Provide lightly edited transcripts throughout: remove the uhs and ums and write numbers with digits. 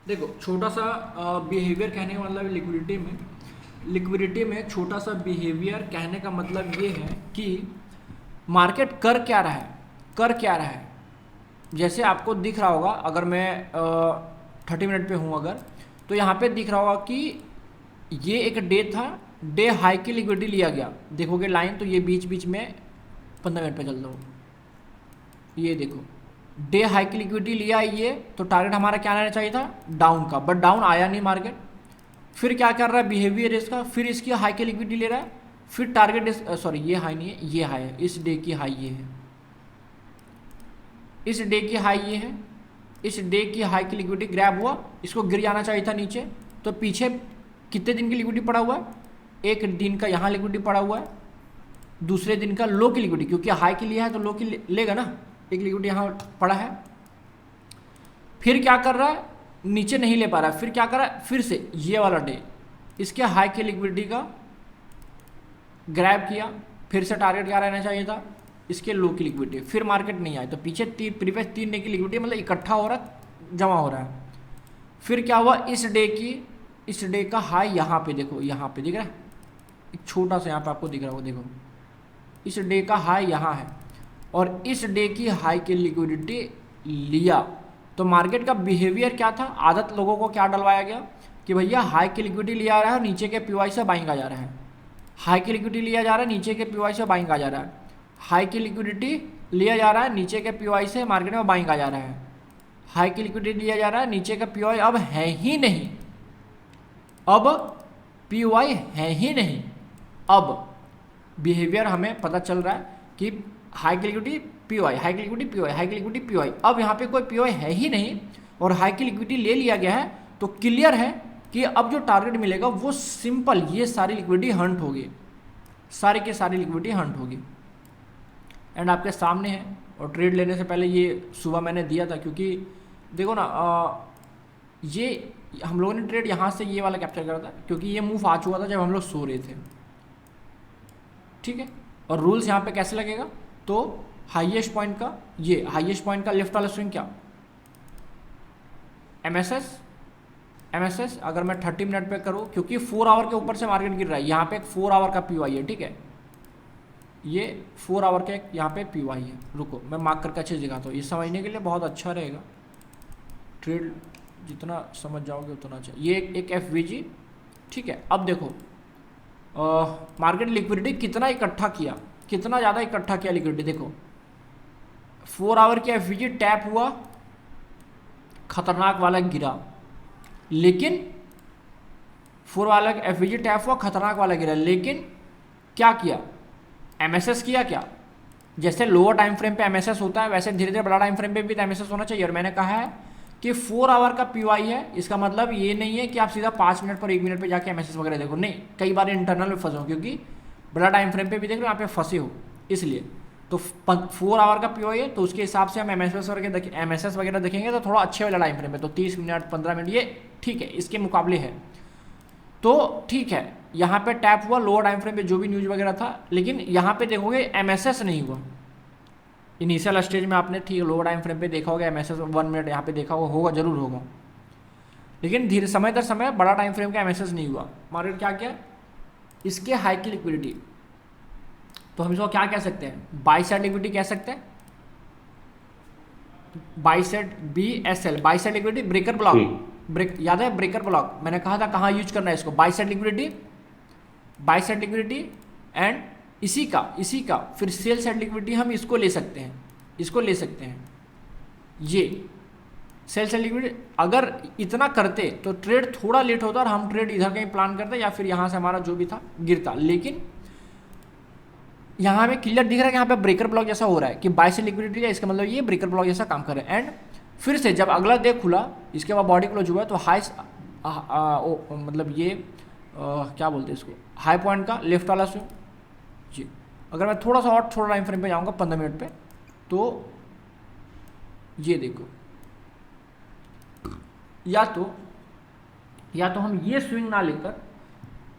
देखो छोटा सा बिहेवियर कहने का मतलब लिक्विडिटी में छोटा सा बिहेवियर कहने का मतलब ये है कि मार्केट कर क्या रहा है। जैसे आपको दिख रहा होगा, अगर मैं 30 मिनट पे हूँ अगर, तो यहाँ पे दिख रहा होगा कि ये एक डे था, डे हाई की लिक्विडिटी लिया गया। देखोगे लाइन, तो ये बीच बीच में 15 मिनट पे चल रहा हो, ये देखो डे हाई की लिक्विडिटी लिया ये, तो टारगेट हमारा क्या आना चाहिए था, डाउन का, बट डाउन आया नहीं मार्केट। फिर क्या कर रहा है बिहेवियर इसका, फिर इसकी हाई की लिक्विडिटी ले रहा है, फिर टारगेट सॉरी ये हाई नहीं है, ये हाई है, इस डे की हाई ये है, इस डे की हाई ये है, इस डे की हाई की लिक्विडिटी ग्रैब हुआ, इसको गिर जाना चाहिए था नीचे। तो पीछे कितने दिन की लिक्विडिटी पड़ा हुआ है, एक दिन का यहाँ लिक्विडिटी पड़ा हुआ है, दूसरे दिन का लो की लिक्विडिटी, क्योंकि हाई की लिया है तो लो की लेगा ना, एक लिक्विडिटी यहाँ पड़ा है। फिर क्या कर रहा है, नीचे नहीं ले पा रहा है, फिर क्या कर रहा है, फिर से ये वाला डे इसके हाई की लिक्विडिटी का ग्रैब किया, फिर से टारगेट क्या रहना चाहिए था, इसके लो की लिक्विडिटी। फिर मार्केट नहीं आई तो पीछे प्रीवियस 3 डे की लिक्विडिटी मतलब इकट्ठा हो रहा है, जमा हो रहा है। फिर क्या हुआ, इस डे का हाई यहाँ पे देखो, यहाँ पे दिख रहा है, एक छोटा सा यहाँ पे आपको दिख रहा होगा, देखो इस डे का हाई यहाँ है और इस डे की हाई की लिक्विडिटी लिया। तो मार्केट का बिहेवियर क्या था, आदत लोगों को क्या डलवाया गया कि भैया हाई की लिक्विडिटी लिया रहा है, नीचे के पीवाई से बाइंग आ जा रहा है, हाई की लिक्विडिटी लिया जा रहा है, नीचे के पीवाई से बाइंग आ जा रहा है, हाई की लिक्विडिटी लिया जा रहा है, नीचे के पीवाई से मार्केट में बाइंग आ जा रहा है, हाई की लिक्विडिटी लिया जा रहा है, नीचे का पीवाई अब है ही नहीं, अब पीवाई है ही नहीं। अब बिहेवियर हमें पता चल रहा है कि हाई की लिक्विडिटी पीवाई, हाई की लिक्विडिटी पीवाई, हाई की लिक्विडिटी पीवाई, अब यहाँ पे कोई पीवाई है ही नहीं और हाई की लिक्विडिटी ले लिया गया है। तो क्लियर है कि अब जो टारगेट मिलेगा वो सिंपल, ये सारी लिक्विडिटी हंट होगी, सारी की सारी लिक्विडिटी हंट होगी। एंड आपके सामने है, और ट्रेड लेने से पहले ये सुबह मैंने दिया था, क्योंकि देखो ना ये हम लोगों ने ट्रेड यहाँ से ये वाला कैप्चर करा था, क्योंकि ये मूव आ चुका था जब हम लोग सो रहे थे, ठीक है। और रूल्स यहाँ पे कैसे लगेगा, तो हाईएस्ट पॉइंट का, ये हाईएस्ट पॉइंट का लेफ्ट वाला स्विंग क्या, एमएसएस अगर मैं 30 मिनट पे करूँ, क्योंकि 4 आवर के ऊपर से मार्केट गिर रहा है, यहाँ पे एक 4 आवर का पीवाई है, ठीक है, ये 4 आवर के यहाँ पे पीवाई है। रुको मैं मार्क करके अच्छे से दिखाता हूँ, ये समझने के लिए बहुत अच्छा रहेगा, ट्रेड जितना समझ जाओगे उतना अच्छा। ये एक एफवीजी, ठीक है। अब देखो मार्केट लिक्विडिटी कितना इकट्ठा किया, कितना ज़्यादा इकट्ठा किया लिक्विडिटी, देखो 4 आवर की एफवीजी टैप हुआ, खतरनाक वाला गिरा, लेकिन 4 वाला एफवीजी टैप हुआ, खतरनाक वाला गिरा, लेकिन क्या किया, एमएसएस किया क्या। जैसे लोअर टाइम फ्रेम पे एमएसएस होता है, वैसे धीरे धीरे बड़ा टाइम फ्रेम पे भी तो एमएसएस होना चाहिए। और मैंने कहा है कि 4 आवर का पीवाई है, इसका मतलब ये नहीं है कि आप सीधा 5 मिनट पर 1 मिनट पे जाके एमएसएस वगैरह देखो, नहीं, कई बार इंटरनल में फंसे हो, क्योंकि बड़ा टाइम फ्रेम पे भी देख लो, यहाँ पे फंसे हो, इसलिए। तो 4 आवर का पीवाई है, तो उसके हिसाब से हम एमएसएस वगैरह देखेंगे तो थोड़ा अच्छे वाला टाइम फ्रेम है, तो 30 मिनट 15 मिनट ये ठीक है, इसके मुकाबले है, तो ठीक है। यहाँ पे टैप हुआ लोअर टाइम फ्रेम पे जो भी न्यूज वगैरह था, लेकिन यहाँ पे देखोगे एमएसएस नहीं हुआ। इनिशियल स्टेज में आपने ठीक लोअर टाइम फ्रेम पे देखा होगा एमएसएस 1 मिनट यहाँ पे देखा होगा, जरूर होगा, लेकिन धीरे समय दर समय बड़ा टाइम फ्रेम का एमएसएस नहीं हुआ। मार्केट क्या किया, इसके हाई की लिक्विडिटी, तो हम इसको क्या कह सकते हैं, बाई साइड लिक्विडिटी कह सकते हैं, by side BSL, by side liquidity, breaker block, याद है ब्रेकर ब्लॉक, मैंने कहा था कहाँ यूज करना है इसको, बाई साइड लिक्विडिटी एंड इसी का फिर सेल साइड लिक्विडिटी, हम इसको ले सकते हैं, ये सेल साइड लिक्विडिटी। अगर इतना करते तो ट्रेड थोड़ा लेट होता और हम ट्रेड इधर कहीं प्लान करते, या फिर यहाँ से हमारा जो भी था गिरता, लेकिन यहाँ हमें क्लियर दिख रहा है कि यहाँ पे ब्रेकर ब्लॉक जैसा हो रहा है कि बाय साइड लिक्विडिटी है, इसका मतलब ये ब्रेकर ब्लॉक जैसा काम कर रहा है। एंड फिर से जब अगला डे खुला, इसके बाद बॉडी क्लोज हुआ, तो हाई मतलब ये क्या बोलते हैं इसको, हाई पॉइंट का लेफ्ट वाला स्विंग जी। अगर मैं थोड़ा सा और थोड़ा टाइम फ्रेम पे जाऊँगा 15 मिनट पे, तो ये देखो, या तो हम ये स्विंग ना लेकर,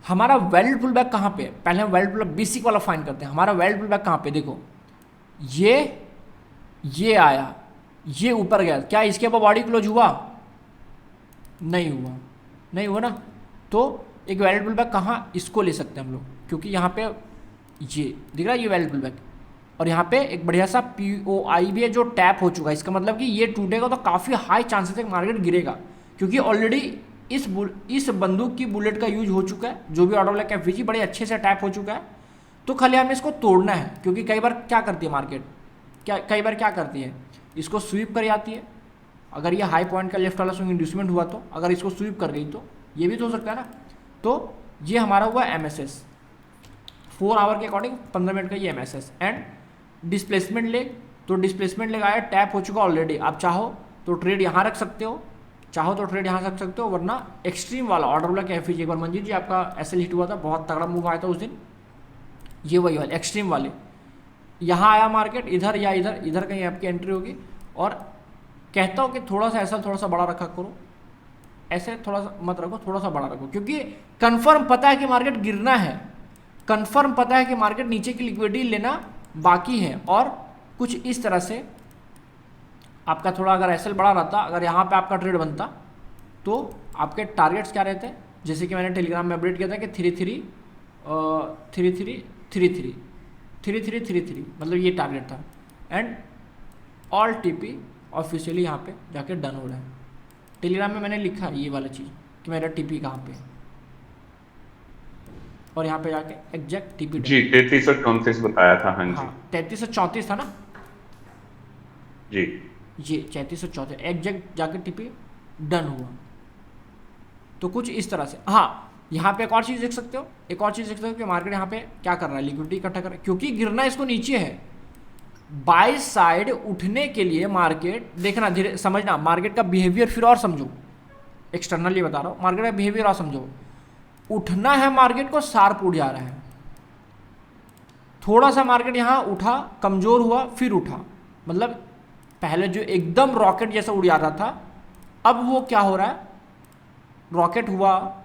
हमारा वैलिड पुल बैक कहाँ पे है, पहले हम वैलिड पुल बैक बेसिक वाला फाइंड करते हैं। हमारा वैलिड पुल बैक कहाँ पे, देखो ये आया, ये ऊपर गया, क्या इसके ऊपर बॉडी क्लोज हुआ, नहीं हुआ, नहीं हुआ ना। तो एक वैलिड पुलबैक कहाँ, इसको ले सकते हैं हम लोग, क्योंकि यहाँ पे ये दिख रहा है, ये वैलिड पुलबैक, और यहाँ पे एक बढ़िया सा POI भी है जो टैप हो चुका है। इसका मतलब कि ये टूटेगा तो काफ़ी हाई चांसेस है मार्केट गिरेगा, क्योंकि ऑलरेडी इस बंदूक की बुलेट का यूज हो चुका है। जो भी ऑर्डर ब्लैक FVG बड़े अच्छे से टैप हो चुका है, तो खाली हमें इसको तोड़ना है। क्योंकि कई बार क्या करती है मार्केट, कई बार क्या करती है, इसको स्वीप कर जाती है। अगर ये हाई पॉइंट का लेफ्ट वाला स्विंग इंड्यूसमेंट हुआ तो अगर इसको स्वीप कर गई तो ये भी तो हो सकता है ना। तो ये हमारा हुआ MSS 4 आवर के अकॉर्डिंग 15 मिनट का ये MSS। एंड डिस्प्लेसमेंट लेग, तो डिस्प्लेसमेंट लेग आया, टैप हो चुका ऑलरेडी। आप चाहो तो ट्रेड यहाँ रख सकते हो, चाहो तो ट्रेड यहाँ रख सकते हो, वरना एक्सट्रीम वाला ऑर्डर ब्लॉक FVG, एक बार मंजीत जी आपका SL हिट हुआ था, बहुत तगड़ा मूव आया था उस दिन, ये वही वाले एक्सट्रीम वाले। यहाँ आया मार्केट, इधर या इधर, इधर कहीं आपकी एंट्री होगी। और कहता हूँ कि थोड़ा सा ऐसा थोड़ा सा बड़ा रखा करो, ऐसे थोड़ा सा मत रखो, थोड़ा सा बड़ा रखो, क्योंकि कंफर्म पता है कि मार्केट गिरना है, कंफर्म पता है कि मार्केट नीचे की लिक्विडिटी लेना बाकी है। और कुछ इस तरह से आपका थोड़ा अगर SL बड़ा रहता, अगर यहाँ पे आपका ट्रेड बनता, तो आपके टारगेट्स क्या रहते हैं, जैसे कि मैंने टेलीग्राम में अपडेट किया था कि 3333 मतलब ये टारगेट था। एंड ऑल TP ऑफिशियली यहाँ पे जाके डन हो रहा है। टेलीग्राम में मैंने लिखा ये वाला चीज़ कि मेरा TP कहाँ पे है, और यहाँ पे जाके एग्जैक्ट TP जी 3334 बताया था। हाँ जी, हाँ 3334 था ना जी, ये 3334 एग्जैक्ट जाके TP डन हुआ। तो कुछ इस तरह से। हाँ, यहाँ पे एक और चीज़ देख सकते हो, एक और चीज़ देख सकते हो कि मार्केट यहाँ पे क्या कर रहा है, लिक्विडिटी इकट्ठा कर रहा है, क्योंकि गिरना इसको नीचे है। बाय साइड उठने के लिए मार्केट देखना, धीरे समझना, मार्केट का बिहेवियर फिर और समझो, एक्सटर्नली बता रहा हूँ, मार्केट का बिहेवियर और समझो। उठना है मार्केट को, शार्प उठ जा रहा है। थोड़ा सा मार्केट यहाँ उठा, कमजोर हुआ, फिर उठा, मतलब पहले जो एकदम रॉकेट जैसा उड़ जाता था, अब वो क्या हो रहा है, रॉकेट हुआ,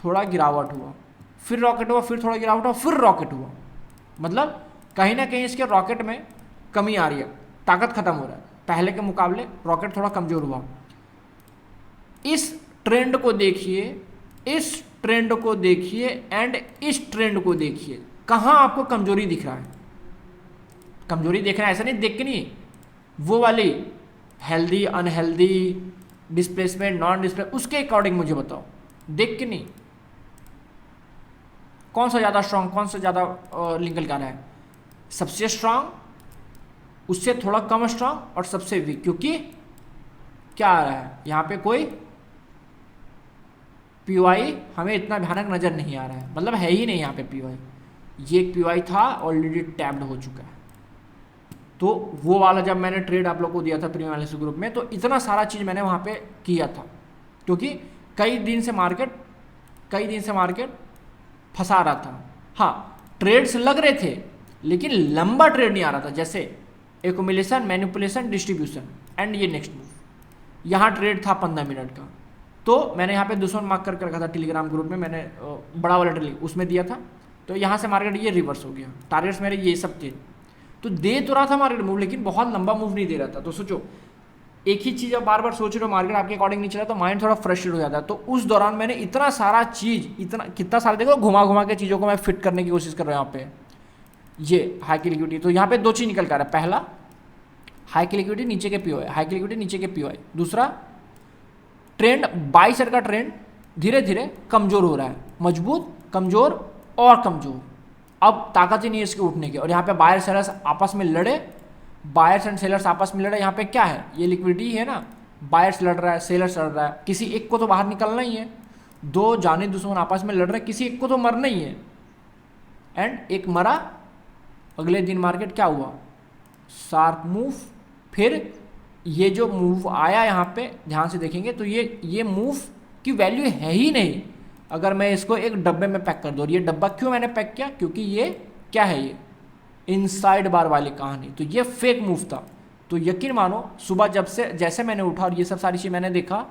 थोड़ा गिरावट हुआ, फिर रॉकेट हुआ, फिर थोड़ा गिरावट हुआ, फिर रॉकेट हुआ। मतलब कहीं ना कहीं इसके रॉकेट में कमी आ रही है, ताकत खत्म हो रहा है, पहले के मुकाबले रॉकेट थोड़ा कमजोर हुआ। इस ट्रेंड को देखिए, इस ट्रेंड को देखिए, एंड इस ट्रेंड को देखिए, कहाँ आपको कमजोरी दिख रहा है। कमजोरी देख रहा है, ऐसा नहीं देख के नहीं, वो वाली healthy unhealthy, displacement non displace, उसके अकॉर्डिंग मुझे बताओ, देख के नहीं, कौन सा ज़्यादा स्ट्रांग, कौन सा ज़्यादा निकल कर रहा है, सबसे स्ट्रांग, उससे थोड़ा कम स्ट्रांग, और सबसे वीक। क्योंकि क्या आ रहा है यहाँ पे, कोई POI हमें इतना भयानक नज़र नहीं आ रहा है, मतलब है ही नहीं यहाँ पे POI। ये एक POI था, ऑलरेडी टैप्ड हो चुका है। तो वो वाला जब मैंने ट्रेड आप लोग को दिया था प्रीमियम एनालिसिस ग्रुप में, तो इतना सारा चीज़ मैंने वहाँ पे किया था, क्योंकि कई दिन से मार्केट फंसा रहा था। हाँ, ट्रेड्स लग रहे थे, लेकिन लंबा ट्रेड नहीं आ रहा था, जैसे एक्युमुलेशन, मैनिपुलेशन, डिस्ट्रीब्यूशन, एंड ये नेक्स्ट मूव। यहाँ ट्रेड था 15 मिनट का, तो मैंने यहाँ पे दुश्मन मार्क करके रखा था टेलीग्राम ग्रुप में, मैंने बड़ा वाला ट्रेड उसमें दिया था। तो यहाँ से मार्केट ये रिवर्स हो गया, टारगेट्स मेरे ये सब थे, तो दे तो रहा था मार्केट मूव, लेकिन बहुत लंबा मूव नहीं दे रहा था। तो सोचो, एक ही चीज़ आप बार बार सोच रहे हो, मार्केट आपके अकॉर्डिंग नहीं चला, तो माइंड थोड़ा फ्रस्ट्रेट हो जाता है। तो उस दौरान मैंने इतना सारा चीज़, इतना कितना सारा, देखो घुमा घुमा के चीज़ों को मैं फिट करने की कोशिश कर रहा हूँ यहाँ पे। ये हाई की लिक्विडिटी, तो यहाँ पे दो चीज़ निकल कर रहा है, पहला हाई की लिक्विडिटी, नीचे के POI, हाई की लिक्विडिटी, नीचे के POI। दूसरा ट्रेंड, बाई साइड का ट्रेंड धीरे धीरे कमज़ोर हो रहा है, मजबूत, कमज़ोर और कमज़ोर, अब ताकत ही नहीं है इसके उठने की। और यहाँ पे बायर सेलर्स आपस में लड़े, बायर्स एंड सेलर्स आपस में लड़े। यहाँ पे क्या है, ये लिक्विडिटी है ना, बायर्स लड़ रहा है, सेलर्स लड़ रहा है, किसी एक को तो बाहर निकलना ही है। दो जाने दुश्मन आपस में लड़ रहे हैं, किसी एक को तो मरना ही है। एंड एक मरा, अगले दिन मार्केट क्या हुआ, शार्प मूव। फिर ये जो मूव आया यहाँ पे ध्यान से देखेंगे तो ये मूव की वैल्यू है ही नहीं, अगर मैं इसको एक डब्बे में पैक कर दूँ। और ये डब्बा क्यों मैंने पैक किया, क्योंकि ये क्या है, ये इनसाइड बार वाली कहानी, तो ये फेक मूव था। तो यकीन मानो, सुबह जब से जैसे मैंने उठा और ये सब सारी चीज़ मैंने देखा,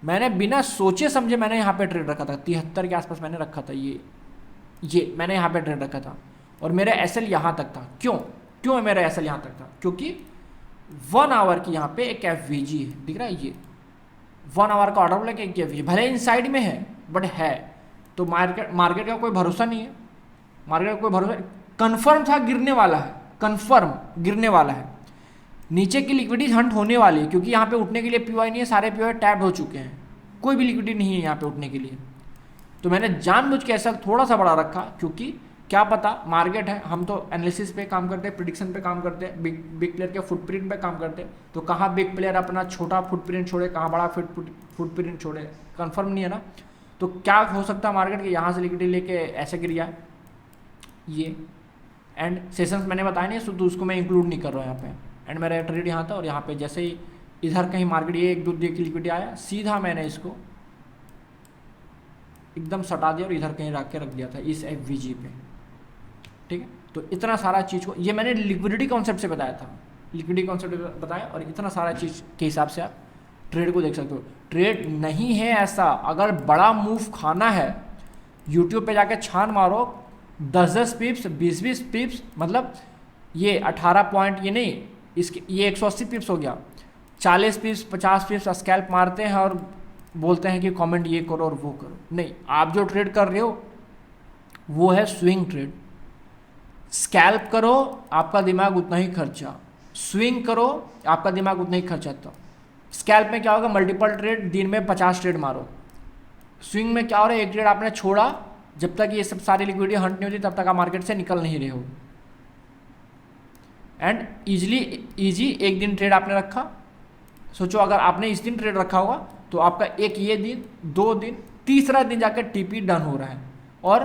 मैंने बिना सोचे समझे मैंने यहाँ पे ट्रेड रखा था, 73 के आसपास मैंने रखा था, ये मैंने यहाँ पे ट्रेड रखा था। और मेरा SL यहाँ तक था। क्यों मेरा SL यहाँ तक था, क्योंकि 1 आवर की यहाँ पे एक FVG है, दिख रहा है, 1 आवर का ऑर्डर लेके किया एफवीजी, भले इनसाइड में है बट है। तो मार्केट का कोई भरोसा नहीं है, मार्केट का कोई भरोसा, कंफर्म था गिरने वाला है, कंफर्म गिरने वाला है, नीचे की लिक्विडिटी हंट होने वाली है, क्योंकि यहाँ पे उठने के लिए पीवाई नहीं है, सारे पीवाई टैप हो चुके हैं, कोई भी लिक्विडिटी नहीं है यहाँ पे उठने के लिए। तो मैंने जानबूझ के ऐसा थोड़ा सा बड़ा रखा, क्योंकि क्या पता, मार्केट है, हम तो एनालिसिस पे काम करते हैं, प्रिडिक्शन पे काम करते हैं, बिग प्लेयर के फुटप्रिंट पे काम करते हैं, तो कहाँ बिग प्लेयर अपना छोटा फुटप्रिंट छोड़े, कहाँ बड़ा फुटप्रिंट छोड़े, कंफर्म नहीं है ना। तो क्या हो सकता है मार्केट के यहाँ से लिक्विडिटी लेके ऐसे गिर जाए ये, एंड सेशंस मैंने बताया नहीं, तो उसको मैं इंक्लूड नहीं कर रहा हूँ यहाँ पे। एंड मेरा ट्रेड यहाँ था, और यहाँ पे जैसे ही इधर कहीं मार्केट ये 1-2 दिन की लिक्विडिटी आया, सीधा मैंने इसको एकदम सटा दिया और इधर कहीं रख दिया था इस एफवीजी पे, ठीक है। तो इतना सारा चीज़ को, ये मैंने लिक्विडिटी कॉन्सेप्ट से बताया था, लिक्विडिटी कॉन्सेप्ट बताया, और इतना सारा चीज़ के हिसाब से आप ट्रेड को देख सकते हो। ट्रेड नहीं है ऐसा, अगर बड़ा मूव खाना है यूट्यूब पे जाके छान मारो, 10-10 पिप्स, 20-20 पिप्स, मतलब ये 18 पॉइंट, ये नहीं, इसके ये 180 पिप्स हो गया, 40 पिप्स 50 पिप्स स्कैल्प मारते हैं और बोलते हैं कि कमेंट ये करो और वो करो। नहीं, आप जो ट्रेड कर रहे हो वो है स्विंग ट्रेड। स्कैल्प करो, आपका दिमाग उतना ही खर्चा, स्विंग करो, आपका दिमाग उतना ही खर्चा। तो स्कैल्प में क्या होगा, मल्टीपल ट्रेड, दिन में 50 ट्रेड मारो। स्विंग में क्या हो रहा है, एक ट्रेड आपने छोड़ा, जब तक ये सब सारी लिक्विडिटी हंट नहीं होती तब तक आप मार्केट से निकल नहीं रहे हो। एंड इजी एक दिन ट्रेड आपने रखा, सोचो अगर आपने इस दिन ट्रेड रखा होगा तो आपका एक ये दिन, 2 दिन, तीसरा दिन जाकर टीपी डन हो रहा है। और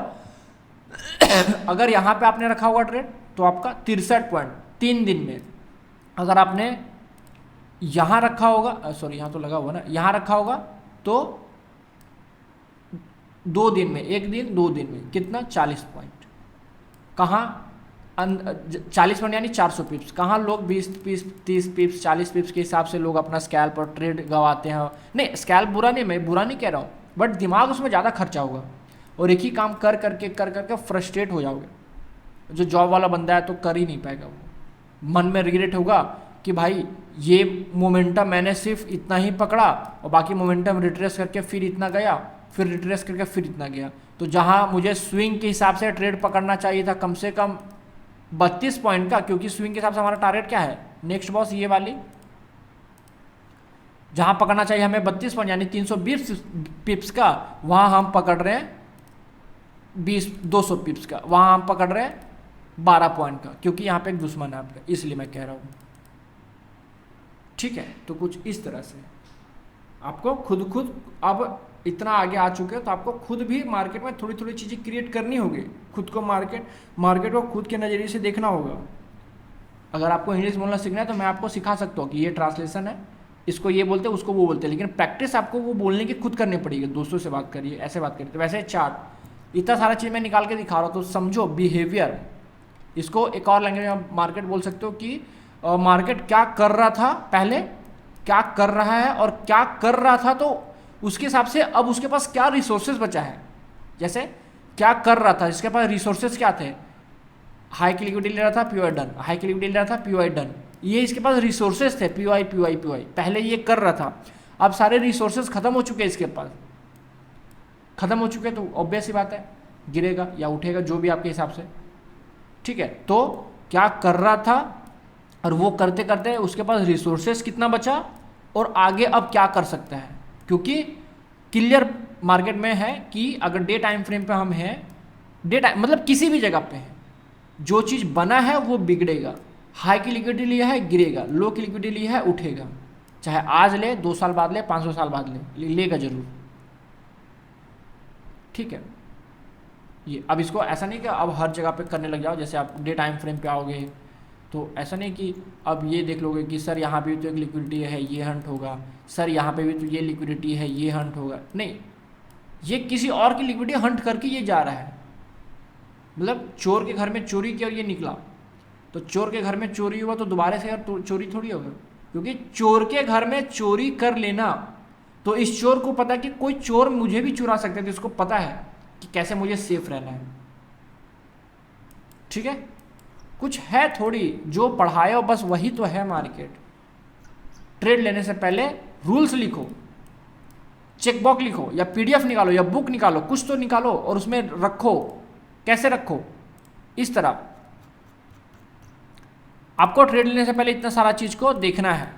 अगर यहाँ पे आपने रखा होगा ट्रेड तो आपका 63 पॉइंट 3 दिन में, अगर आपने यहाँ रखा होगा, सॉरी यहाँ तो लगा हुआ ना, यहाँ रखा होगा तो 2 दिन में, एक दिन 2 दिन में कितना, 40 पॉइंट। कहाँ 40 पॉइंट यानी 400 पिप्स। कहाँ लोग 20 पिप्स 30 पिप्स 40 पिप्स के हिसाब से लोग अपना स्कैल्प और ट्रेड गवाते हैं। नहीं, स्कैल्प बुरा नहीं, मैं बुरा नहीं कह रहा हूँ, बट दिमाग उसमें ज़्यादा खर्चा होगा और एक ही काम कर करके फ्रस्ट्रेट हो जाओगे। जो जॉब वाला बंदा है तो कर ही नहीं पाएगा, वो मन में रिग्रेट होगा कि भाई ये मोमेंटम मैंने सिर्फ इतना ही पकड़ा और बाकी मोमेंटम रिट्रेस करके फिर इतना गया, फिर रिट्रेस करके फिर इतना गया। तो जहाँ मुझे स्विंग के हिसाब से ट्रेड पकड़ना चाहिए था कम से कम 32 पॉइंट का, क्योंकि स्विंग के हिसाब से हमारा टारगेट क्या है, नेक्स्ट बॉस ये वाली, जहां पकड़ना चाहिए हमें 32 पॉइंट यानी 320 पिप्स का, वहां हम पकड़ रहे हैं 200 पिप्स का, वहां हम पकड़ रहे हैं 12 पॉइंट का, क्योंकि यहाँ पे एक दुश्मन है आपका, इसलिए मैं कह रहा हूँ, ठीक है। तो कुछ इस तरह से आपको खुद अब इतना आगे आ चुके हैं तो आपको खुद भी मार्केट में थोड़ी थोड़ी चीज़ें क्रिएट करनी होगी, खुद को मार्केट को खुद के नज़रिए से देखना होगा। अगर आपको इंग्लिश बोलना सीखना है तो मैं आपको सिखा सकता हूँ कि ये ट्रांसलेशन है, इसको ये बोलते हैं, उसको वो बोलते हैं, लेकिन प्रैक्टिस आपको वो बोलने की खुद करनी पड़ेगी। दोस्तों से बात करिए, ऐसे बात करिए। तो वैसे चार्ट इतना सारा चीज़ मैं निकाल के दिखा रहा हूँ, तो समझो बिहेवियर। इसको एक और लैंग्वेज में मार्केट बोल सकते हो कि मार्केट क्या कर रहा था पहले, क्या कर रहा है और क्या कर रहा था, तो उसके हिसाब से अब उसके पास क्या रिसोर्सेज बचा है। जैसे क्या कर रहा था, इसके पास रिसोर्सेज क्या थे, हाई की लिक्विडिटी ले रहा था, पीओआई डन, हाई की लिक्विडिटी ले रहा था, पीओआई डन, ये इसके पास रिसोर्सेज थे, पीओआई पहले ये कर रहा था। अब सारे रिसोर्सेज खत्म हो चुके हैं, इसके पास खत्म हो चुके हैं, तो ऑब्वियस ही बात है गिरेगा या उठेगा, जो भी आपके हिसाब से, ठीक है। तो क्या कर रहा था और वो करते करते उसके पास रिसोर्सेज कितना बचा और आगे अब क्या कर सकता है, क्योंकि क्लियर मार्केट में है कि अगर डे टाइम फ्रेम पे हम हैं, डे टाइम मतलब किसी भी जगह पे हैं, जो चीज़ बना है वो बिगड़ेगा। हाई की लिक्विडिटी लिया है गिरेगा, लो की लिक्विडिटी लिया है उठेगा, चाहे आज ले, 2 साल बाद ले, 500 साल बाद लेगा जरूर, ठीक है। ये अब इसको ऐसा नहीं कि अब हर जगह पे करने लग जाओ, जैसे आप डे टाइम फ्रेम पे आओगे तो ऐसा नहीं कि अब ये देख लोगे कि सर यहाँ पे भी तो एक लिक्विडिटी है, ये हंट होगा, सर यहाँ पे भी तो ये लिक्विडिटी है, ये हंट होगा। नहीं, ये किसी और की लिक्विडिटी हंट करके ये जा रहा है। मतलब चोर के घर में चोरी किया और ये निकला, तो चोर के घर में चोरी हुआ तो दोबारा से यार चोरी थोड़ी होगा, क्योंकि चोर के घर में चोरी कर लेना, तो इस चोर को पता है कि कोई चोर मुझे भी चुरा सकते थे, इसको पता है कि कैसे मुझे सेफ रहना है, ठीक है। कुछ है थोड़ी जो पढ़ाए हो, बस वही तो है मार्केट। ट्रेड लेने से पहले रूल्स लिखो, चेकबॉक्स लिखो या पीडीएफ निकालो या बुक निकालो, कुछ तो निकालो और उसमें रखो। कैसे रखो? इस तरह। आपको ट्रेड लेने से पहले इतना सारा चीज को देखना है।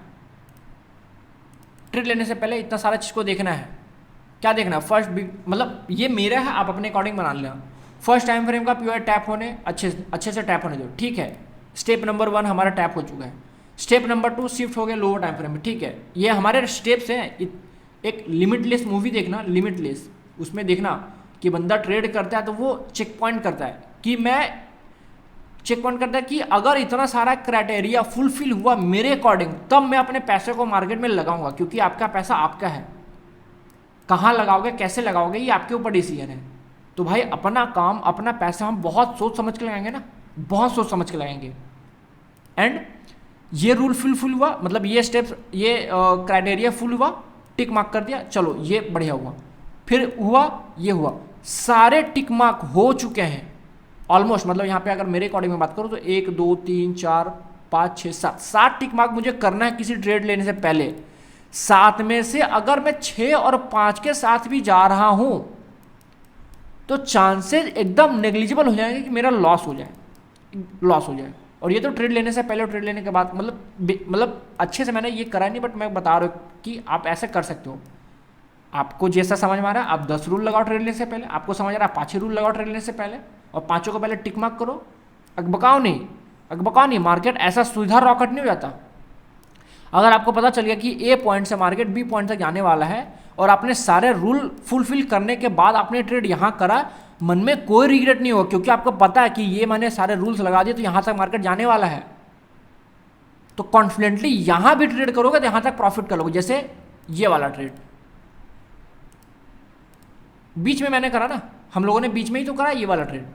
ट्रेड लेने से पहले इतना सारा चीज को देखना है। क्या देखना है? फर्स्ट मतलब ये मेरा है, आप अपने अकॉर्डिंग बना लेना। फर्स्ट टाइम फ्रेम का पीओआई टैप होने अच्छे से टैप होने दो, ठीक है। स्टेप नंबर 1 हमारा टैप हो चुका है। स्टेप नंबर 2 शिफ्ट हो गया लोअर टाइम फ्रेम में, ठीक है। ये हमारे स्टेप्स हैं। एक लिमिटलेस मूवी देखना, लिमिटलेस, उसमें देखना कि बंदा ट्रेड करता है तो वो चेक पॉइंट करता है कि मैं चेक पॉइंट करता है कि अगर इतना सारा क्राइटेरिया फुलफिल हुआ मेरे अकॉर्डिंग, तब मैं अपने पैसे को मार्केट में लगाऊंगा, क्योंकि आपका पैसा आपका है। कहाँ लगाओगे, कैसे लगाओगे, ये आपके ऊपर डिसीजन है। तो भाई अपना काम, अपना पैसा हम बहुत सोच समझ के लगाएंगे ना, बहुत सोच समझ के लगाएंगे। एंड ये रूल फुलफिल हुआ, मतलब ये स्टेप्स, ये क्राइटेरिया फुल हुआ, टिक मार्क कर दिया, चलो ये बढ़िया हुआ। फिर हुआ, ये हुआ, सारे टिक मार्क हो चुके हैं ऑलमोस्ट। मतलब यहाँ पे अगर मेरे अकॉर्डिंग में बात करूँ तो 1 2 3 4 5 6 7 टिक मार्क मुझे करना है किसी ट्रेड लेने से पहले। 7 में से अगर मैं 6 और 5 के साथ भी जा रहा हूं तो चांसेस एकदम नेग्लिजिबल हो जाएंगे कि मेरा लॉस हो जाए। और ये तो ट्रेड लेने से पहले और ट्रेड लेने के बाद, मतलब अच्छे से मैंने ये करा नहीं, बट मैं बता रहा हूँ कि आप ऐसे कर सकते हो। आपको जैसा समझ में आ रहा है आप 10 रूल लगाओ ट्रेड लेने से पहले, आपको समझ आ रहा है 5 रूल लगाओ ट्रेड लेने से पहले, और 5 को पहले टिक मार्क करो। अकबकाओ नहीं, मार्केट ऐसा सुविधा रॉकेट नहीं हो जाता। अगर आपको पता चल गया कि ए पॉइंट से मार्केट बी पॉइंट तक जाने वाला है और आपने सारे रूल फुलफिल करने के बाद आपने ट्रेड यहाँ करा, मन में कोई रिग्रेट नहीं होगा, क्योंकि आपको पता है कि ये मैंने सारे रूल्स लगा दिए तो यहाँ तक मार्केट जाने वाला है। तो कॉन्फिडेंटली यहाँ भी ट्रेड करोगे तो यहाँ तक प्रॉफिट कर लोगे। जैसे ये वाला ट्रेड बीच में मैंने करा ना, हम लोगों ने बीच में ही तो करा ये वाला ट्रेड।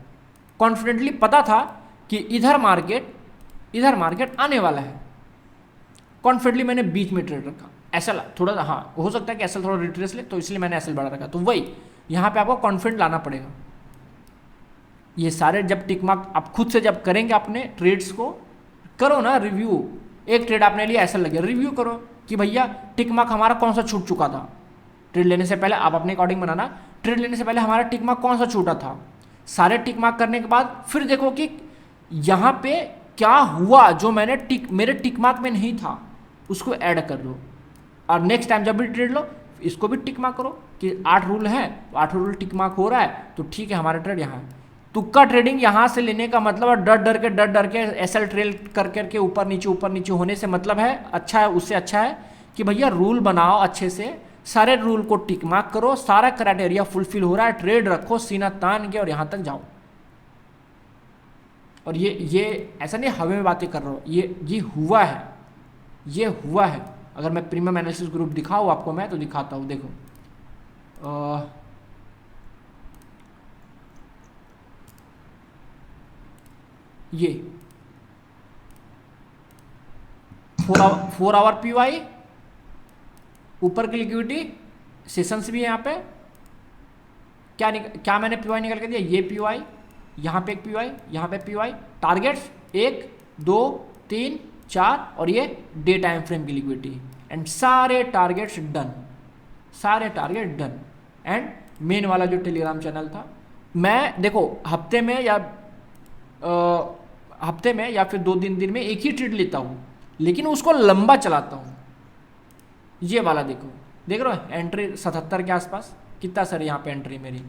कॉन्फिडेंटली पता था कि इधर मार्केट आने वाला है, कॉन्फिडेंटली मैंने बीच में ट्रेड रखा। एसएल थोड़ा, हाँ हो सकता है कि एसएल थोड़ा रिट्रेस ले, तो इसलिए मैंने एसएल बढ़ा रखा। तो वही यहाँ पे आपको कॉन्फिडेंट लाना पड़ेगा। ये सारे जब टिक मार्क आप खुद से जब करेंगे अपने ट्रेड्स को, करो ना रिव्यू। एक ट्रेड आपने लिया, एसएल लगे, रिव्यू करो कि भैया टिक मार्क हमारा कौन सा छूट चुका था ट्रेड लेने से पहले। आप अपने अकॉर्डिंग बनाना, ट्रेड लेने से पहले हमारा टिक मार्क कौन सा छूटा था। सारे टिक मार्क करने के बाद फिर देखो कि यहाँ पे क्या हुआ जो मेरे टिक मार्क में नहीं था, उसको ऐड कर लो। और नेक्स्ट टाइम जब भी ट्रेड लो इसको भी टिक मार्क करो कि 8 रूल है तो 8 रूल टिक मार्क हो रहा है तो ठीक है, हमारा ट्रेड यहाँ है। तुक्का ट्रेडिंग यहाँ से लेने का मतलब है डर के एसएल ट्रेड करके ऊपर नीचे होने से मतलब है, अच्छा है, उससे अच्छा है कि भैया रूल बनाओ अच्छे से, सारे रूल को टिक मार्क करो, सारा क्राइटेरिया फुलफिल हो रहा है, ट्रेड रखो सीना तान के और यहाँ तक जाओ। और ये ऐसा नहीं हवा में बातें कर रहा हूँ, ये हुआ है। अगर मैं प्रीमियम एनालिसिस ग्रुप दिखाऊँ आपको, मैं तो दिखाता हूँ, देखो ये 4 आवर पीवाई, ऊपर की लिक्विडिटी सेशंस भी है यहाँ पे। क्या मैंने पीवाई निकल के दिया, ये पीवाई, यहाँ पे एक पीवाई, यहाँ पे पीवाई, टारगेट्स 1 2 3 4 और ये डे टाइम फ्रेम की लिक्विडिटी, एंड सारे टारगेट्स डन। एंड मेन वाला जो टेलीग्राम चैनल था, मैं देखो हफ्ते में या फिर 2 दिन में एक ही ट्रेड लेता हूँ, लेकिन उसको लंबा चलाता हूँ। ये वाला देख रहे हो, एंट्री 77 के आसपास, कितना सर यहाँ पे एंट्री मेरी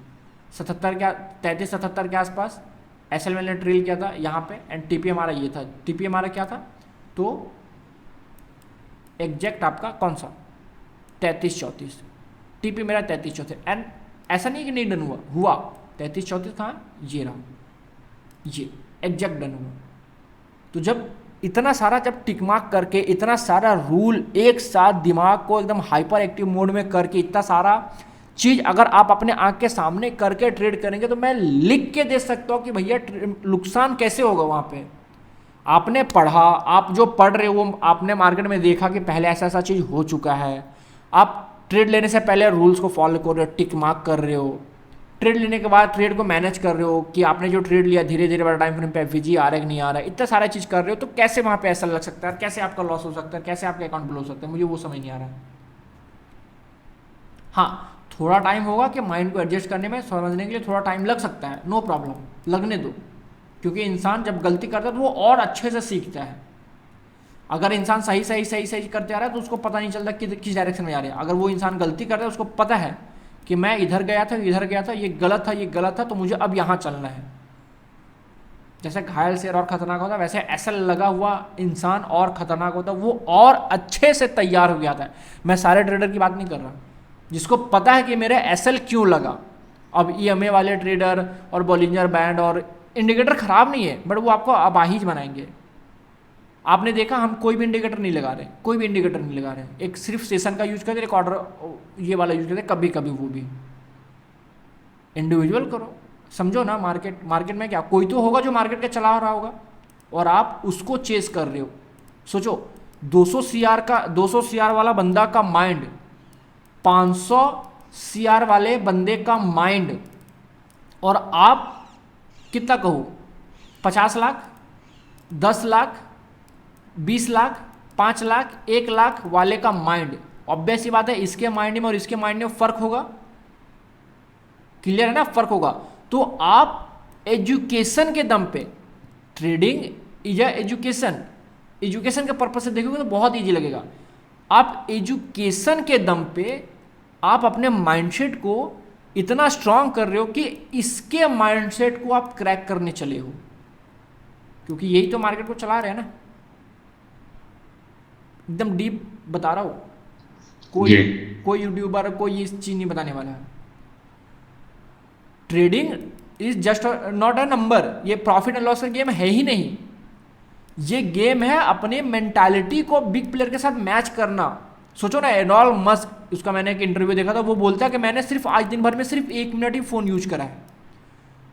33-77 के आसपास। एसएल मैंने ट्रेल किया था यहाँ पे, एंड टीपी हमारा ये था। टीपी हमारा क्या था, तो एग्जैक्ट आपका कौन सा 33-34, टीपी मेरा 33-34। एंड ऐसा नहीं कि नहीं डन हुआ 33-34 कहाँ, ये रहा, ये एग्जैक्ट डन हुआ। तो जब इतना सारा टिक मार्क करके, इतना सारा रूल एक साथ दिमाग को एकदम हाइपर एक्टिव मोड में करके, इतना सारा चीज़ अगर आप अपने आंख के सामने करके ट्रेड करेंगे, तो मैं लिख के दे सकता हूँ कि भैया नुकसान कैसे होगा। वहाँ पे आपने पढ़ा, आप जो पढ़ रहे हो वो आपने मार्केट में देखा कि पहले ऐसा चीज़ हो चुका है। आप ट्रेड लेने से पहले रूल्स को फॉलो कर रहे हो, टिक मार्क कर रहे हो, ट्रेड लेने के बाद ट्रेड को मैनेज कर रहे हो कि आपने जो ट्रेड लिया धीरे धीरे बड़ा टाइम फ्रेम पे एफवीजी आ रहा है कि नहीं आ रहा है, इतना सारा चीज़ कर रहे हो, तो कैसे वहाँ पे ऐसा लग सकता है, कैसे आपका लॉस हो सकता है, कैसे आपका अकाउंट ब्लो हो सकता है, मुझे वो समझ नहीं आ रहा है। हाँ, थोड़ा टाइम होगा कि माइंड को एडजस्ट करने में, समझने के लिए थोड़ा टाइम लग सकता है, नो प्रॉब्लम, लगने दो, क्योंकि इंसान जब गलती करता है तो वो और अच्छे से सीखता है। अगर इंसान सही सही सही सही करते आ रहा है तो उसको पता नहीं चलता कि किस डायरेक्शन में जा रहे हैं। अगर वो इंसान गलती करता है उसको पता है कि मैं इधर गया था, इधर गया था, ये गलत था, ये गलत था, तो मुझे अब यहाँ चलना है। जैसे घायल शेर और खतरनाक होता है, वैसे ऐसा लगा हुआ इंसान और खतरनाक होता है, वो और अच्छे से तैयार हो गया था। मैं सारे ट्रेडर की बात नहीं कर रहा, जिसको पता है कि मेरे एसएल क्यों लगा। अब ईएमए वाले ट्रेडर और बॉलिंजर बैंड और इंडिकेटर खराब नहीं है, बट वो आपको अपाहिज बनाएंगे। आपने देखा हम कोई भी इंडिकेटर नहीं लगा रहे, कोई भी इंडिकेटर नहीं लगा रहे, एक सिर्फ सेशन का यूज करते, एक ऑर्डर ये वाला यूज करते, कभी कभी वो भी। इंडिविजुअल करो, समझो ना, मार्केट में क्या, कोई तो होगा जो मार्केट का चला रहा होगा और आप उसको चेस कर रहे हो। सोचो 200 सीआर वाला बंदा का माइंड, 500 सीआर वाले बंदे का माइंड, और आप कितना कहो, 50 लाख, 10 लाख, 20 लाख, 5 लाख, 1 लाख वाले का माइंड। ऑब्वियस सी बात है, इसके माइंड में और इसके माइंड में फर्क होगा। क्लियर है ना, फर्क होगा। तो आप एजुकेशन के दम पे, ट्रेडिंग इज एजुकेशन, एजुकेशन के पर्पज से देखोगे तो बहुत इजी लगेगा। आप एजुकेशन के दम पे आप अपने माइंडसेट को इतना स्ट्रांग कर रहे हो कि इसके माइंडसेट को आप क्रैक करने चले हो, क्योंकि यही तो मार्केट को चला रहे हैं ना। एकदम डीप बता रहा हूं, कोई यूट्यूबर कोई इस चीज नहीं बताने वाला है। Trading is just not a number, ये प्रॉफिट एंड लॉस का गेम है ही नहीं। ये गेम है अपने मेंटालिटी को बिग प्लेयर के साथ मैच करना। सोचो ना, एडॉल मस्क, उसका मैंने एक इंटरव्यू देखा था, वो बोलता है कि मैंने सिर्फ आज दिन भर में सिर्फ 1 मिनट ही फोन यूज करा है।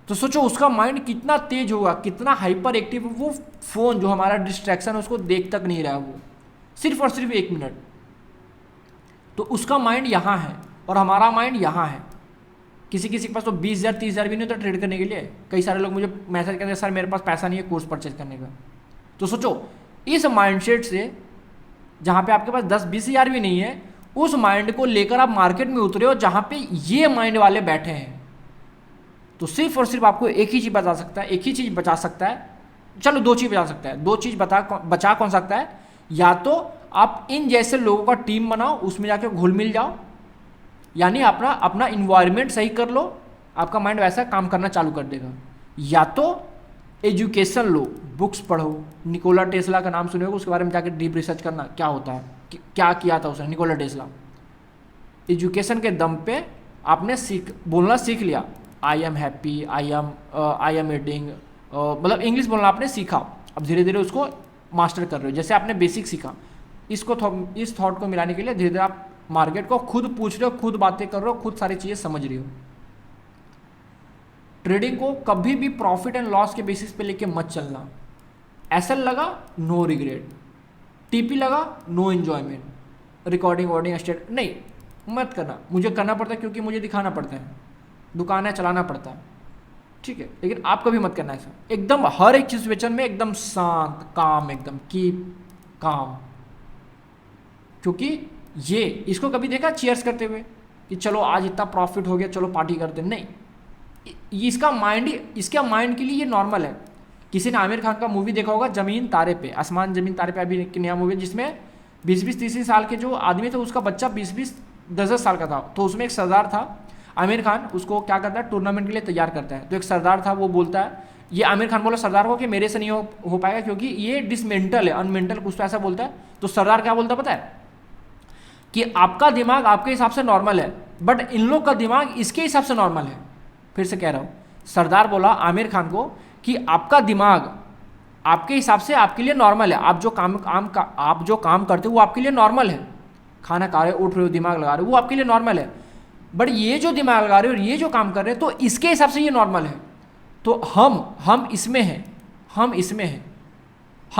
तो सोचो उसका माइंड कितना तेज होगा, कितना हाइपर एक्टिव। वो फोन जो हमारा डिस्ट्रैक्शन, उसको देख तक नहीं रहा, वो सिर्फ और सिर्फ 1 मिनट। तो उसका माइंड यहाँ है और हमारा माइंड यहाँ है। किसी किसी के पास तो 20,000 30,000 भी नहीं होता ट्रेड करने के लिए। कई सारे लोग मुझे मैसेज करते हैं, सर मेरे पास पैसा नहीं है कोर्स परचेज करने का। तो सोचो इस माइंडसेट से, जहाँ पे आपके पास 10-20 हज़ार भी नहीं है, उस माइंड को लेकर आप मार्केट में उतरे हो जहाँ पे ये माइंड वाले बैठे हैं। तो सिर्फ और सिर्फ आपको एक ही चीज़ बचा सकता है, एक ही चीज़ बचा सकता है, चलो 2 चीज़ बचा सकता है। 2 चीज़ बचा कौन सकता है? या तो आप इन जैसे लोगों का टीम बनाओ, उसमें जाके घुल मिल जाओ, यानी अपना इन्वायरमेंट सही कर लो, आपका माइंड वैसा काम करना चालू कर देगा। या तो एजुकेशन लो, बुक्स पढ़ो। निकोला टेस्ला का नाम सुने हो, उसके बारे में जाकर डीप रिसर्च करना क्या होता है, क्या किया था उसने, निकोला टेस्ला। एजुकेशन के दम पे आपने बोलना सीख लिया, I am happy, I am eating, मतलब इंग्लिश बोलना आपने सीखा। अब धीरे धीरे उसको मास्टर कर रहे हो, जैसे आपने बेसिक सीखा। इस थॉट को मिलाने के लिए धीरे धीरे आप मार्केट को खुद पूछ रहे हो, खुद बातें कर रहे हो, खुद सारी चीज़ें समझ रही हो। ट्रेडिंग को कभी भी प्रॉफिट एंड लॉस के बेसिस पे लेके मत चलना। एसएल लगा, नो रिग्रेट, टीपी लगा, नो एंजॉयमेंट, रिकॉर्डिंग वॉर्डिंग स्टेट नहीं, मत करना। मुझे करना पड़ता है क्योंकि मुझे दिखाना पड़ता है, दुकान है, चलाना पड़ता है, ठीक है, लेकिन आप कभी मत करना ऐसा। एकदम हर एक सिचुएशन में एकदम शांत, काम, एकदम कीप काम। क्योंकि ये इसको कभी देखा चीयर्स करते हुए कि चलो आज इतना प्रॉफिट हो गया, चलो पार्टी करते, नहीं। इसका माइंड के लिए ये नॉर्मल है। किसी ने आमिर खान का मूवी देखा होगा, जमीन तारे पे, आसमान जमीन तारे पे, अभी एक नया मूवी, जिसमें 20-30 साल के जो आदमी थे, उसका बच्चा 20-20 10 साल का था। तो उसमें एक सरदार था, आमिर खान उसको क्या करता है, टूर्नामेंट के लिए तैयार करता है। तो एक सरदार था, वो बोलता है, ये आमिर खान बोला सरदार को कि मेरे से नहीं हो पाएगा क्योंकि ये डिसमेंटल है, अनमेंटल, कुछ तो ऐसा बोलता है। तो सरदार क्या बोलता पता है, कि आपका दिमाग आपके हिसाब से नॉर्मल है, बट इन लोग का दिमाग इसके हिसाब से नॉर्मल है। फिर से कह रहा हूँ, सरदार बोला आमिर खान को कि आपका दिमाग आपके हिसाब से आपके लिए नॉर्मल है, आप जो काम करते हो वो आपके लिए नॉर्मल है, खाना खा रहे हो, उठ रहे हो, दिमाग लगा रहे हो, वो आपके लिए नॉर्मल है। बट ये जो दिमाग लगा रहे हो और ये जो काम कर रहे हैं, तो इसके हिसाब से ये नॉर्मल है। तो हम इसमें हैं, हम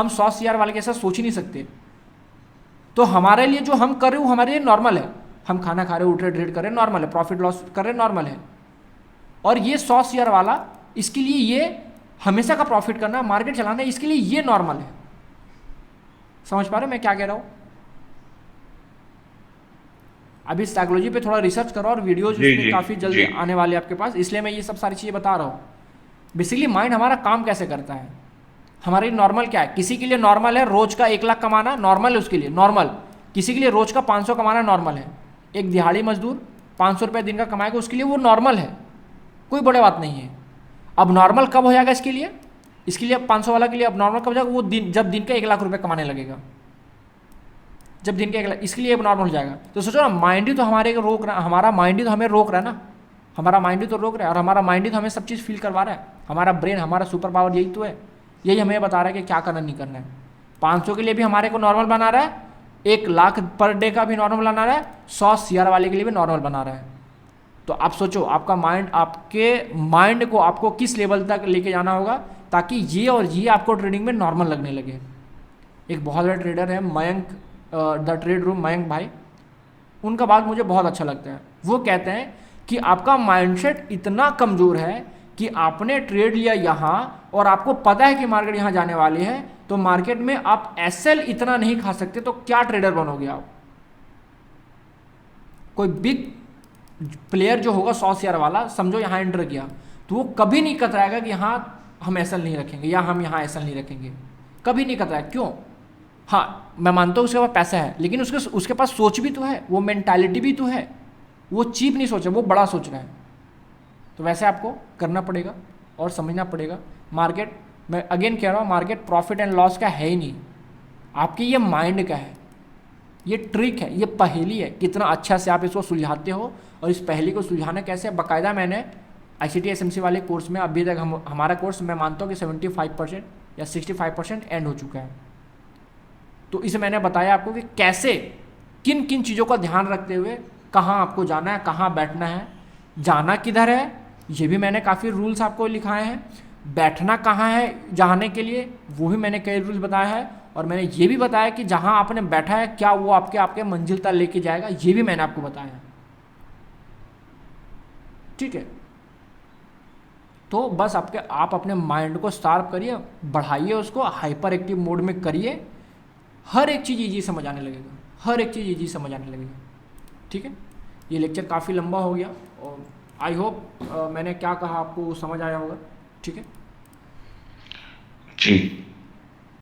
100 CR वाले के साथ सोच ही नहीं सकते। तो हमारे लिए जो हम कर रहे हो हमारे लिए नॉर्मल है। हम खाना खा रहे हो, उठ रहे, ट्रेड कर रहे हैं, नॉर्मल है, प्रॉफिट लॉस कर रहे हैं, नॉर्मल है। और ये 100 CR वाला, इसके लिए ये हमेशा का प्रॉफिट करना, मार्केट चलाना है, इसके लिए ये नॉर्मल है। समझ पा रहे हो मैं क्या कह रहा हूँ? अभी साइकोलॉजी पे थोड़ा रिसर्च करो और वीडियोज जी उसमें जी काफ़ी जल्दी जी आने वाले हैं आपके पास, इसलिए मैं ये सब सारी चीज़ें बता रहा हूँ। बेसिकली माइंड हमारा काम कैसे करता है, हमारी नॉर्मल क्या है, किसी के लिए नॉर्मल है रोज का 1 लाख कमाना, नॉर्मल है उसके लिए, नॉर्मल। किसी के लिए रोज का 500 कमाना नॉर्मल है। एक दिहाड़ी मजदूर 500 रुपये दिन का कमाएगा, उसके लिए वो नॉर्मल है, कोई बड़ी बात नहीं है। अब नॉर्मल कब हो जाएगा इसके लिए, इसके लिए 500 वाला के लिए अब नॉर्मल कब हो जाएगा, वो दिन जब दिन का 1 लाख रुपये कमाने लगेगा, जब दिन के 1 लाख, इसके लिए अब नॉर्मल हो जाएगा। तो सोचो ना, माइंड ही तो हमारे को रोक रहा, हमारा माइंड ही तो हमें रोक रहा है ना, हमारा माइंड ही तो रोक रहा है, और हमारा माइंड ही तो हमें सब चीज़ फील करवा रहा है। हमारा ब्रेन, हमारा सुपर पावर यही तो है, यही हमें बता रहा है कि क्या करना नहीं करना है। 500 के लिए भी हमारे को नॉर्मल बना रहा है, 1 लाख पर डे का भी नॉर्मल बना रहा है, 100 CR वाले के लिए भी नॉर्मल बना रहा है। तो आप सोचो, आपका माइंड, आपके माइंड को आपको किस लेवल तक लेके जाना होगा ताकि ये और ये आपको ट्रेडिंग में नॉर्मल लगने लगे। एक बहुत बड़ा ट्रेडर है Mayank, the trade room, Mayank भाई, उनका बात मुझे बहुत अच्छा लगता है। वो कहते हैं कि आपका माइंडसेट इतना कमज़ोर है कि आपने ट्रेड लिया यहाँ और आपको पता है कि मार्केट यहाँ जाने वाली है, तो मार्केट में आप एसएल इतना नहीं खा सकते, तो क्या ट्रेडर बनोगे आप। कोई बिग प्लेयर जो होगा 100 CR वाला, समझो यहाँ एंटर किया, तो वो कभी नहीं कतराएगा कि यहाँ हम एसएल नहीं रखेंगे या हम यहाँ एसएल नहीं रखेंगे, कभी नहीं कतराएगा। क्यों? हाँ, मैं मानता हूँ उसके पास पैसा है, लेकिन उसके पास सोच भी तो है, वो मेंटालिटी भी तो है, वो चीप नहीं सोच रहा, वो बड़ा सोच रहा है। तो वैसे आपको करना पड़ेगा और समझना पड़ेगा। मार्केट, मैं अगेन कह रहा हूँ, मार्केट प्रॉफिट एंड लॉस का है ही नहीं, आपके ये माइंड का है, ये ट्रिक है, ये पहेली है, कितना अच्छा से आप इसको सुलझाते हो। और इस पहेली को सुलझाना कैसे, बाकायदा मैंने ICT SMC वाले कोर्स में, अभी तक हमारा कोर्स मैं मानता हूँ कि 75% या 65% एंड हो चुका है। तो इसे मैंने बताया आपको कि कैसे, किन किन चीज़ों का ध्यान रखते हुए कहाँ आपको जाना है, कहाँ बैठना है, जाना किधर है, ये भी मैंने काफ़ी रूल्स आपको लिखाए हैं, बैठना कहाँ है जाने के लिए, वो भी मैंने कई रूल्स बताए हैं, और मैंने ये भी बताया कि जहाँ आपने बैठा है क्या वो आपके मंजिल तक लेके जाएगा, ये भी मैंने आपको बताया। ठीक है, तो बस आप अपने माइंड को शार्प करिए, बढ़ाइए उसको, हाइपर एक्टिव मोड में करिए, हर एक चीज़ ईजी समझ आने लगेगा, हर एक चीज़ ईजी समझ आने लगेगा। ठीक है, ये लेक्चर काफ़ी लंबा हो गया और आई होप मैंने क्या कहा आपको समझ आया होगा। ठीक है जी।